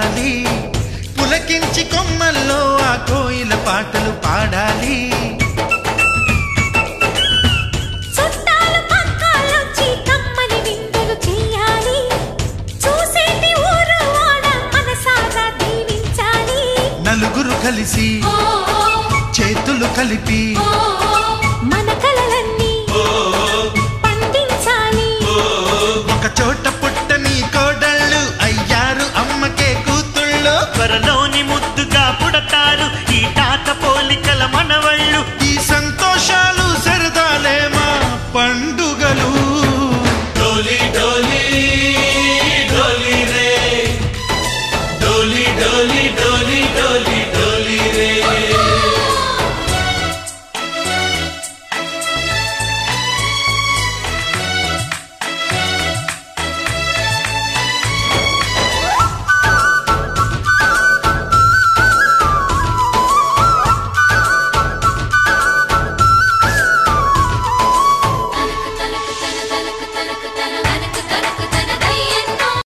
చూడాలి పులకించి కొమ్మల్లో ఆ కోయిల పాటలు పాడాలి నలుగురు కలిసి చేతులు కలిపి మన కలలన్నీ పండించాలి ఒక చోట పుట్టని కోడళ్ళు అయ్యారు అమ్మకే కూతుళ్ళు త్వరలోని ముద్దుగా పుడతారు ఈ తాత పోలికల మనవళ్ళు ఈ సంతోషాలు సరదాలే మా పండుగలు